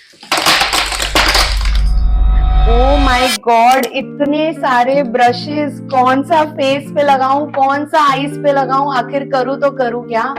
Oh my God, इतने सारे brushes, कौन सा फेस पे लगाऊं, कौन सा आईज पे लगाऊं, आखिर करूं तो करूं क्या।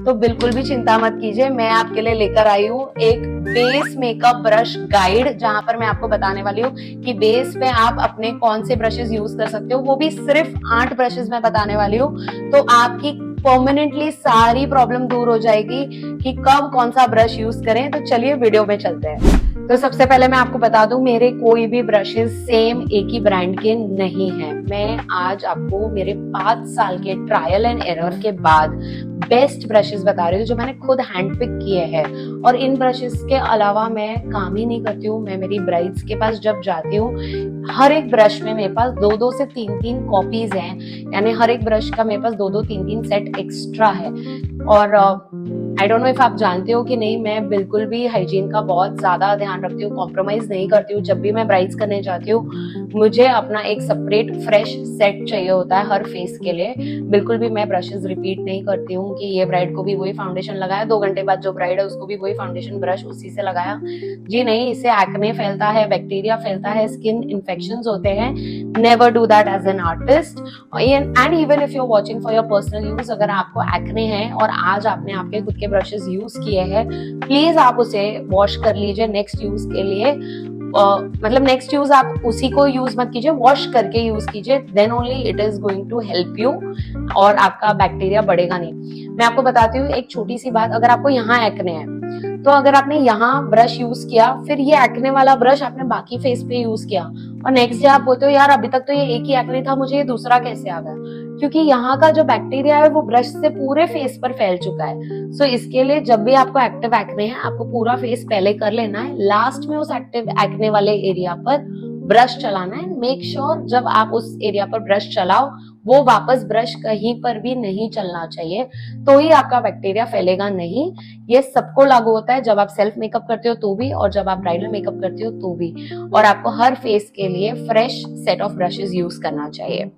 तो बिल्कुल भी चिंता मत कीजिए, मैं आपके लिए लेकर आई हूँ एक बेस मेकअप ब्रश गाइड, जहां पर मैं आपको बताने वाली हूँ कि बेस पे आप अपने कौन से ब्रशेस यूज कर सकते हो। वो भी सिर्फ 8 ब्रशेस मैं बताने वाली हूँ, तो आपकी परमानेंटली सारी प्रॉब्लम दूर हो जाएगी कि कब कौन सा ब्रश यूज करें। तो चलिए वीडियो में चलते हैं। तो सबसे पहले मैं आपको बता दूं, मेरे कोई भी ब्रशेस सेम एक ही ब्रांड के नहीं है। मैं आज आपको मेरे 5 साल के ट्रायल एंड एरर के बाद बेस्ट ब्रशेस बता रही हूँ जो मैंने खुद हैंड पिक किए हैं। और इन ब्रशेस के अलावा मैं काम ही नहीं करती हूँ। मैं मेरी ब्राइड्स के पास जब जाती हूँ, हर एक ब्रश में मेरे पास 2-2 से 3-3 कॉपीज हैं, यानी हर एक ब्रश का मेरे पास 2-2 3-3 सेट एक्स्ट्रा है। और आई डोंट नो इफ आप जानते हो कि नहीं, मैं बिल्कुल भी हाइजीन का बहुत ज्यादा ध्यान रखती हूँ, कॉम्प्रोमाइज नहीं करती हूँ। जब भी मैं ब्राइड्स करने जाती हूँ, मुझे अपना एक सेपरेट फ्रेश सेट चाहिए होता है हर फेस के लिए। बिल्कुल भी मैं ब्रशेस रिपीट नहीं करती हूँ कि ये ब्राइड को भी वही फाउंडेशन लगाया, 2 घंटे बाद जो ब्राइड है उसको भी वही फाउंडेशन ब्रश उसी से लगाया। जी नहीं, इससे एक्ने फैलता है, बैक्टीरिया फैलता है, स्किन इन्फेक्शंस होते हैं। Never do that as an artist. And even if you are watching for your personal use, अगर आपको एक्ने है और आज आपने आपके खुद के ब्रशेस यूज किए हैं, प्लीज आप उसे वॉश कर लीजिए नेक्स्ट यूज के लिए। मतलब नेक्स्ट यूज आप उसी को यूज मत कीजिए, वॉश करके यूज कीजिए, then only it is going to help you और आपका बैक्टीरिया बढ़ेगा नहीं। मैं आपको बताती हूँ एक छोटी सी बात, अगर आपको यहाँ एक्ने है तो अगर आपने यहाँ ब्रश यूज किया, फिर ये एक्ने वाला ब्रश आपने बाकी फेस पे यूज किया और नेक्स्ट डे आप बोलते हो यार अभी तक तो ये एक ही एक्ने था, मुझे ये दूसरा कैसे आ गया, क्योंकि यहाँ का जो बैक्टीरिया है वो ब्रश से पूरे फेस पर फैल चुका है। सो इसके लिए जब भी आपको एक्टिव एक्ने है, आपको पूरा फेस पहले कर लेना है, लास्ट में उस एक्टिव एक्ने वाले एरिया पर ब्रश चलाना है। मेक श्योर जब आप उस एरिया पर ब्रश चलाओ, वो वापस ब्रश कहीं पर भी नहीं चलना चाहिए, तो ही आपका बैक्टीरिया फैलेगा नहीं। ये सबको लागू होता है, जब आप सेल्फ मेकअप करते हो तो भी, और जब आप ब्राइडल मेकअप करते हो तो भी। और आपको हर फेस के लिए fresh set of brushes use करना चाहिए।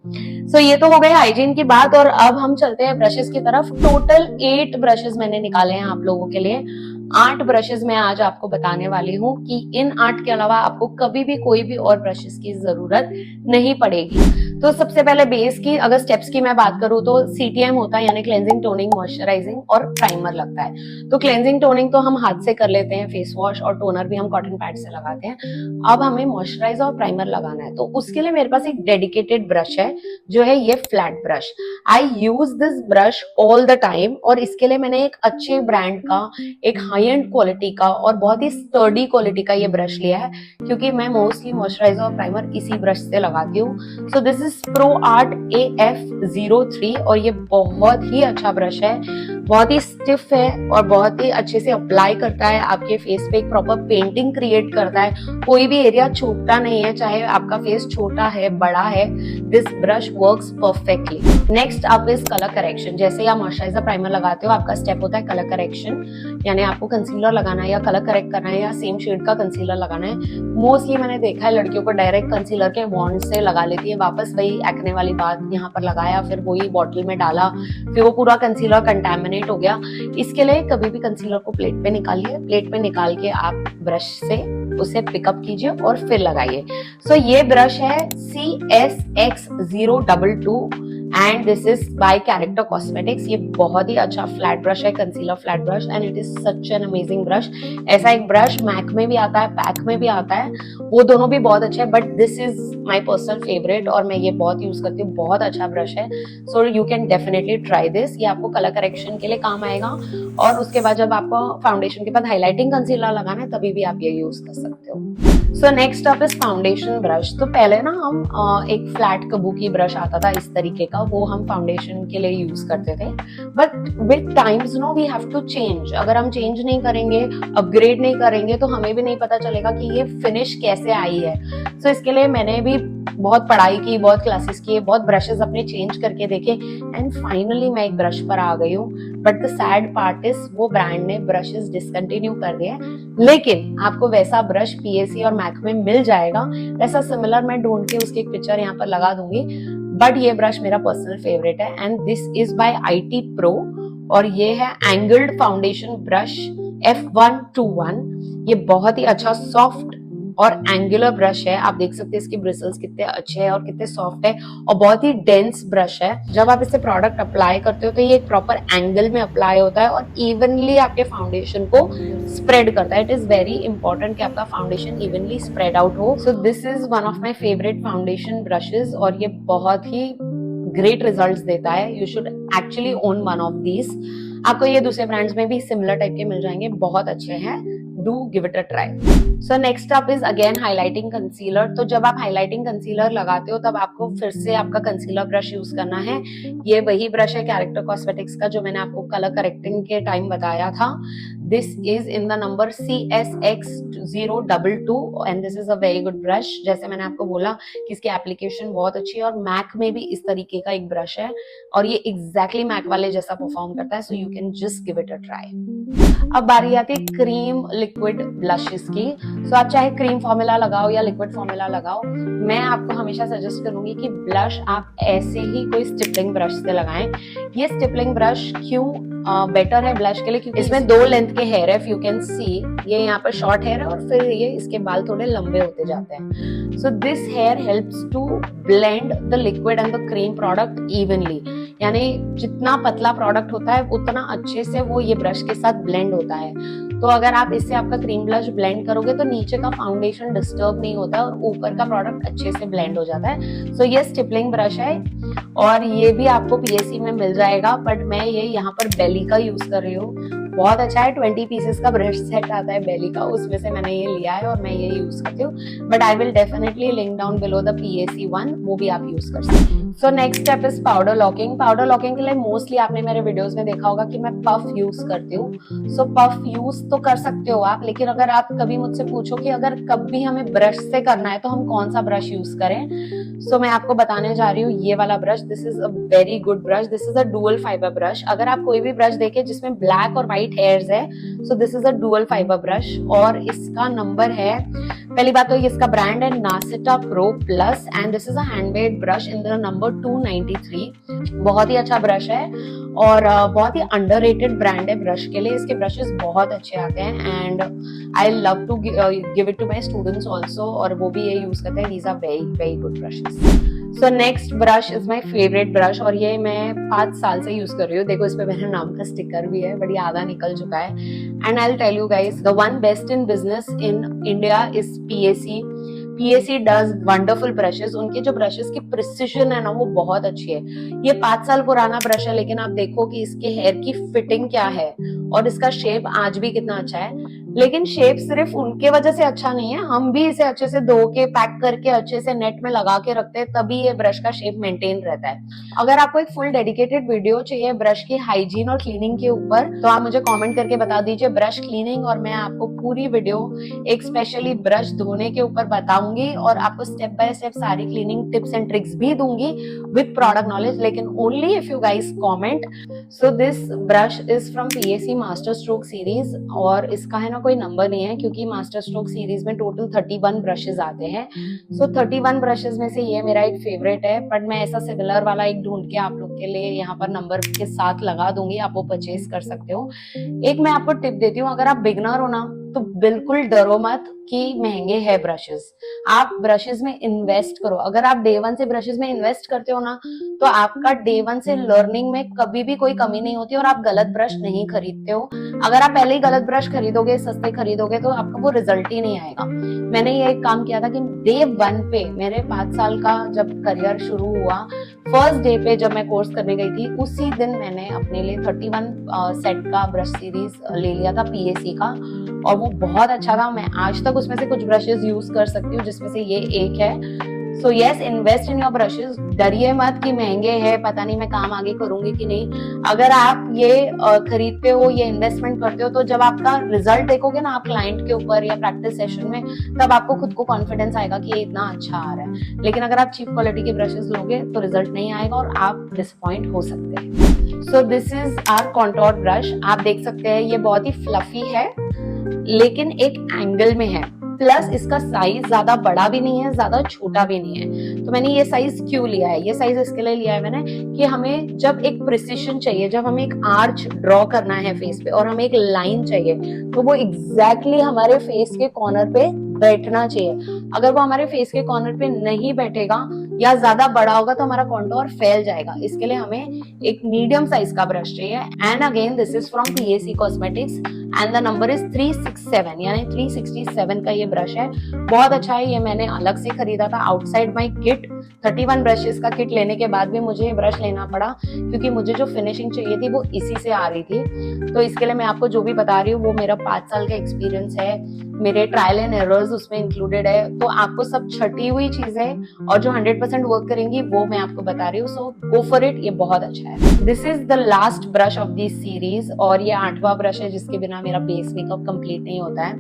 सो ये तो हो गई हाइजीन की बात, और अब हम चलते हैं ब्रशेस की तरफ। टोटल 8 ब्रशेस मैंने निकाले हैं आप लोगों के लिए। 8 ब्रशेस मैं आज आपको बताने वाली हूँ कि इन 8 के अलावा आपको कभी भी कोई भी और ब्रशेस की जरूरत नहीं पड़ेगी। तो सबसे पहले बेस की अगर स्टेप्स की मैं बात करूँ तो CTM होता है, यानी क्लेंजिंग, टोनिंग, मॉइस्चराइजिंग और प्राइमर लगता है। तो क्लेंजिंग टोनिंग तो हम हाथ से कर लेते हैं, फेस वॉश, और टोनर भी हम कॉटन पैड से लगाते हैं। अब हमें मॉइस्चराइजर और प्राइमर लगाना है, तो उसके लिए मेरे पास एक डेडिकेटेड ब्रश है, जो है ये flat brush. I use this brush all the time, और इसके लिए मैंने एक अच्छे ब्रांड का, एक हाई एंड क्वालिटी का और बहुत ही स्टर्डी क्वालिटी का ये ब्रश लिया है, क्योंकि मैं मोस्टली मॉइस्चराइजर और प्राइमर इसी ब्रश से लगाती हूँ। सो दिस इज ProArt AF03, और ये बहुत ही अच्छा ब्रश है, बहुत ही स्टिफ है और बहुत ही अच्छे से अप्लाई करता है आपके फेस पे, एक प्रॉपर पेंटिंग क्रिएट करता है। कोई भी एरिया छूटता नहीं है, चाहे आपका फेस छोटा है बड़ा है, this brush works perfectly. Next up is colour correction. जैसे आप मॉइस्चराइजर प्राइमर लगाते हो, आपका स्टेप होता है कलर करेक्शन, यानी आपको कंसीलर लगाना है या कलर करेक्ट करना है या सेम शेड का कंसीलर लगाना है। मोस्टली मैंने देखा है लड़कियों को डायरेक्ट कंसीलर के वॉन्ड से लगा लेती है, वापस वही एक्ने वाली बात, यहाँ पर लगाया फिर वही बॉटल में डाला, फिर वो पूरा कंसीलर कंटेमिनेट हो गया। इसके लिए कभी भी कंसीलर को प्लेट पे निकालिए, प्लेट पे निकाल के आप ब्रश से उसे पिकअप कीजिए और फिर लगाइए। सो ये ब्रश है CSX022 and this is by character cosmetics. ये बहुत ही अच्छा फ्लैट ब्रश है, concealer flat brush, and it is such an amazing brush. ऐसा एक ब्रश मैक में भी आता है, पैक में भी आता है, वो दोनों भी बहुत अच्छे हैं, but this is my personal favourite और मैं ये बहुत यूज करती हूँ, बहुत अच्छा ब्रश है। So you can definitely try this. ये आपको कलर करेक्शन के लिए काम आएगा, और उसके बाद जब आपको फाउंडेशन के बाद हाईलाइटिंग कंसीलर लगाना है, तभी भी आप ये यूज कर सकते हो। So next up is foundation brush. तो पहले ना हम एक फ्लैट कबूकी ब्रश आता था इस तरीके का, वो हम फाउंडेशन के लिए यूज करते थे, but with times now we have to change. अगर हम चेंज नहीं करेंगे, अपग्रेड नहीं करेंगे, तो हमें भी नहीं पता चलेगा कि ये फिनिश कैसे आई है। सो इसके लिए मैंने भी बहुत पढ़ाई की, बहुत क्लासेस किए, बहुत ब्रशेस अपने चेंज करके देखे, एंड फाइनली मैं एक ब्रश पर आ गई हूँ। But the sad part is वो ब्रांड ने ब्रशेस डिसकंटिन्यू कर दिए, लेकिन आपको वैसा ब्रश PAC और मैक में मिल जाएगा, वैसा सिमिलर मैं ढूंढ के उसकी एक पिक्चर यहाँ पर लगा दूंगी। बट ये ब्रश मेरा पर्सनल फेवरेट है, and this is by IT Pro, और ये है एंगल्ड फाउंडेशन ब्रश F121। ये बहुत ही अच्छा सॉफ्ट और एंगुलर ब्रश है। आप देख सकते हैं इसके ब्रिसल्स कितने अच्छे हैं और कितने सॉफ्ट है और बहुत ही डेंस ब्रश है। जब आप इससे प्रोडक्ट अप्लाई करते हो तो ये एक प्रॉपर एंगल में अप्लाई होता है और इवनली आपके फाउंडेशन को स्प्रेड करता है। इट इज वेरी इंपॉर्टेंट कि आपका फाउंडेशन इवनली स्प्रेड आउट हो। सो this is one of my favourite foundation brushes और ये बहुत ही ग्रेट रिजल्ट्स देता है। You should actually own one of these. आपको ये दूसरे ब्रांड्स में भी सिमिलर टाइप के मिल जाएंगे, बहुत अच्छे हैं। Do give it a try. So next up is again highlighting concealer. तो जब आप हाइलाइटिंग कंसीलर लगाते हो तब आपको फिर से आपका कंसीलर ब्रश यूज करना है। ये वही ब्रश है कैरेक्टर कॉस्मेटिक्स का जो मैंने आपको कलर करेक्टिंग के टाइम बताया था। This is in the number CSX022 and this is a very good brush. जैसे मैंने आपको बोला कि इसकी एप्लीकेशन बहुत अच्छी है और मैक में भी इस तरीके का एक ब्रश है और ये एग्जैक्टली मैक वाले जैसा परफॉर्म करता है। So you can just give it a try. अब बारी आती है क्रीम लिक्विड ब्लशेस की। सो आप चाहे क्रीम फॉर्मूला लगाओ या लिक्विड फॉर्मूला लगाओ, मैं आपको हमेशा सजेस्ट करूंगी कि ब्लश आप ऐसे ही कोई स्टिपलिंग ब्रश से लगाएं। ये स्टिपलिंग ब्रश क्यों बेटर है ब्लश के लिए, क्योंकि इसमें 2 लेंथ के हेयर है। इफ यू कैन सी, ये यहाँ पर शॉर्ट हेयर है और फिर ये इसके बाल थोड़े लंबे होते जाते हैं। So this hair helps to blend the liquid and the cream product evenly. यानी जितना पतला प्रोडक्ट होता है उतना अच्छे से वो ये ब्रश के साथ ब्लेंड होता है। तो अगर आप इससे आपका क्रीम ब्लश ब्लेंड करोगे तो नीचे का फाउंडेशन डिस्टर्ब नहीं होता है और ऊपर का प्रोडक्ट अच्छे से ब्लेंड हो जाता है। सो ये स्टिपलिंग ब्रश है और ये भी आपको पीएसी में मिल जाएगा, बट मैं ये यहाँ पर बेली का यूज कर रही हूँ। बहुत अच्छा है। 20 पीसेस का ब्रश सेट आता है बेली का, उसमें से मैंने ये लिया है और मैं ये यूज करती हूँ। But I will definitely link down below the PAC one, वो भी आप यूज कर सकते हैं। So next step is powder locking. Powder locking के लिए मोस्टली आपने मेरे वीडियोस में देखा होगा कि मैं पफ यूज करती हूँ। सो पफ यूज तो कर सकते हो आप, लेकिन अगर आप कभी मुझसे पूछो कि अगर कभी हमें ब्रश से करना है तो हम कौन सा ब्रश यूज करें, सो मैं आपको बताने जा रही हूँ ये वाला brush. This is a very good brush. This is a dual fibre brush. अगर आप कोई भी ब्रश देखे जिसमें ब्लैक और व्हाइट हेयर्स है, सो this is a dual fibre brush और इसका नंबर है, पहली बात तो इसका ब्रांड है Nasita pro plus and this is a handmade brush in the number 293। बहुत ही अच्छा ब्रश है और बहुत ही अंडररेटेड ब्रांड है ब्रश के लिए। इसके ब्रशेस बहुत अच्छे आते हैं and I love to give it to my students also, और वो भी ये यूज करते हैं। These are very very good brushes. So next brush is my favourite brush और ये मैं 5 साल से यूज कर रही हूँ। देखो इस पे मेरे नाम का स्टिकर भी है, बट ये आधा निकल चुका है। And I will tell you guys, the one best in business in India is PAC। PAC does wonderful brushes. उनके जो ब्रशेस की प्रिसिजन है ना वो बहुत अच्छी है। ये 5 साल पुराना ब्रश है, लेकिन आप देखो कि इसके हेयर की फिटिंग क्या है और इसका शेप आज भी कितना अच्छा है। लेकिन शेप सिर्फ उनके वजह से अच्छा नहीं है, हम भी इसे अच्छे से धो के पैक करके अच्छे से नेट में लगा के रखते हैं, तभी ये ब्रश का शेप मेंटेन रहता है। अगर आपको एक फुल डेडिकेटेड वीडियो चाहिए ब्रश की हाइजीन और क्लीनिंग के ऊपर, तो आप मुझे कमेंट करके बता दीजिए ब्रश क्लीनिंग, और मैं आपको पूरी वीडियो एक स्पेशली ब्रश धोने के ऊपर बताऊंगी और आपको स्टेप बाय स्टेप सारी क्लीनिंग टिप्स एंड ट्रिक्स भी दूंगी विद प्रोडक्ट नॉलेज, लेकिन only if you guys comment. So this brush is from PAC master stroke series और इसका है ना कोई नंबर नहीं है, क्योंकि मास्टर स्ट्रोक सीरीज में टोटल 31 ब्रशेस आते हैं। सो 31 ब्रशेस में से ये मेरा एक फेवरेट है, बट मैं ऐसा सिमिलर वाला एक ढूंढ के आप लोग के लिए यहाँ पर नंबर के साथ लगा दूंगी, आप वो परचेज कर सकते हो। एक मैं आपको टिप देती हूँ, अगर आप बिगनर हो ना तो बिल्कुल डरो मत कि महंगे है ब्रशेस। आप ब्रशेस में इन्वेस्ट करो। अगर आप डे 1 से ब्रशेस में इन्वेस्ट करते हो ना, तो आपका डे 1 से लर्निंग में कभी भी कोई कमी नहीं होती और आप गलत ब्रश नहीं खरीदते हो। अगर आप पहले ही गलत ब्रश खरीदोगे, सस्ते खरीदोगे, तो आपका वो रिजल्ट ही नहीं आएगा। मैंने ये एक काम किया था कि डे 1 पे, मेरे 5 साल का जब करियर शुरू हुआ, फर्स्ट डे पे जब मैं कोर्स करने गई थी, उसी दिन मैंने अपने लिए 31 सेट का ब्रश सीरीज ले लिया था PAC का, और वो बहुत अच्छा था। मैं आज तक उसमें से कुछ ब्रशेस यूज कर सकती हूँ, जिसमें से ये एक है। So yes, invest in your brushes. डरिए मत कि महंगे हैं, पता नहीं मैं काम आगे करूंगी कि नहीं। अगर आप ये खरीदते हो, ये इन्वेस्टमेंट करते हो, तो जब आपका रिजल्ट देखोगे ना आप क्लाइंट के ऊपर या प्रैक्टिस सेशन में, तब आपको खुद को कॉन्फिडेंस आएगा कि ये इतना अच्छा आ रहा है। लेकिन अगर आप चीप क्वालिटी के ब्रशेस लोगे तो रिजल्ट नहीं आएगा और आप डिसअपॉइंट हो सकते हैं। So this is our contour brush. आप देख सकते हैं ये बहुत ही फ्लफी है, लेकिन एक एंगल में है। प्लस इसका साइज ज्यादा बड़ा भी नहीं है, ज्यादा छोटा भी नहीं है। तो मैंने ये साइज क्यों लिया है? ये साइज इसके लिए लिया है मैंने कि हमें जब एक प्रिसिशन चाहिए, जब हमें एक आर्च ड्रॉ करना है फेस पे और हमें एक लाइन चाहिए, तो वो एग्जैक्टली हमारे फेस के कॉर्नर पे बैठना चाहिए। अगर वो हमारे फेस के कॉर्नर पे नहीं बैठेगा या ज्यादा बड़ा होगा तो हमारा कॉन्टोर फैल जाएगा। इसके लिए हमें एक मीडियम साइज का ब्रश चाहिए। And again this is from PAC cosmetics and the number is 367, यानी 367 का ये ब्रश है। बहुत अच्छा है, ये मैंने अलग से खरीदा था आउटसाइड माई किट। 31 ब्रशेस का किट लेने के बाद भी मुझे ये ब्रश लेना पड़ा क्योंकि मुझे जो फिनिशिंग चाहिए थी वो इसी से आ रही थी। तो इसके लिए मैं आपको जो भी बता रही हूँ वो मेरा 5 साल का एक्सपीरियंस है, मेरे ट्रायल एंड एरर्स उसमें इंक्लूडेड है। तो आपको सब छटी हुई चीजें और जो 100% वर्क करेंगी वो मैं आपको बता रही हूँ। सो गो फॉर इट, ये बहुत अच्छा है। This is the last brush off this series और ये 8वां ब्रश है जिसके बिना मेरा बेस मेकअप कंप्लीट नहीं होता है।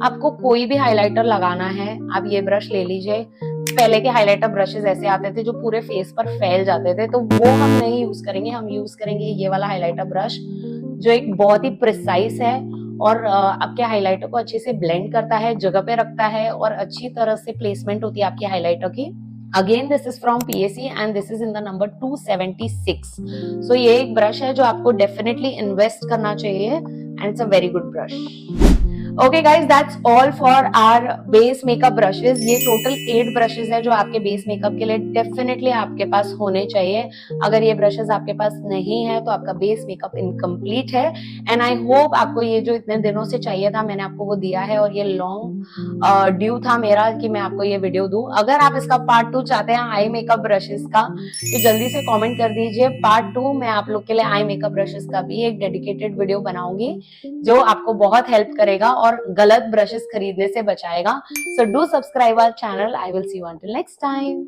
आपको कोई भी हाइलाइटर लगाना है, आप ये ब्रश ले लीजिए। पहले के हाइलाइटर ब्रशेस ऐसे आते थे जो पूरे फेस पर फैल जाते थे, तो वो हम नहीं यूज करेंगे। हम यूज करेंगे ये वाला हाइलाइटर ब्रश जो एक बहुत ही प्रिसाइज है और आपके हाइलाइटर को अच्छे से ब्लेंड करता है, जगह पे रखता है और अच्छी तरह से प्लेसमेंट होती है आपके हाइलाइटर की। Again this is from PAC and this is in the number 276। सो ये एक ब्रश है जो आपको डेफिनेटली इन्वेस्ट करना चाहिए and it's a very good brush. Okay guys, that's all for our base makeup brushes. ये टोटल 8 ब्रशेस है जो आपके बेस मेकअप के लिए डेफिनेटली आपके पास होने चाहिए। अगर ये ब्रशेस आपके पास नहीं है तो आपका बेस मेकअप इनकम्प्लीट है। एंड आई होप आपको ये जो इतने दिनों से चाहिए था मैंने आपको वो दिया है और ये लॉन्ग ड्यू था मेरा कि मैं आपको ये वीडियो दूं। अगर आप इसका पार्ट 2 चाहते हैं आई मेकअप ब्रशेस का तो जल्दी से कॉमेंट कर दीजिए। पार्ट 2 मैं आप लोग के लिए आई मेकअप ब्रशेस का भी एक डेडिकेटेड वीडियो बनाऊंगी जो आपको बहुत हेल्प करेगा और गलत ब्रशेस खरीदने से बचाएगा। So do subscribe our channel. I will see you until next time.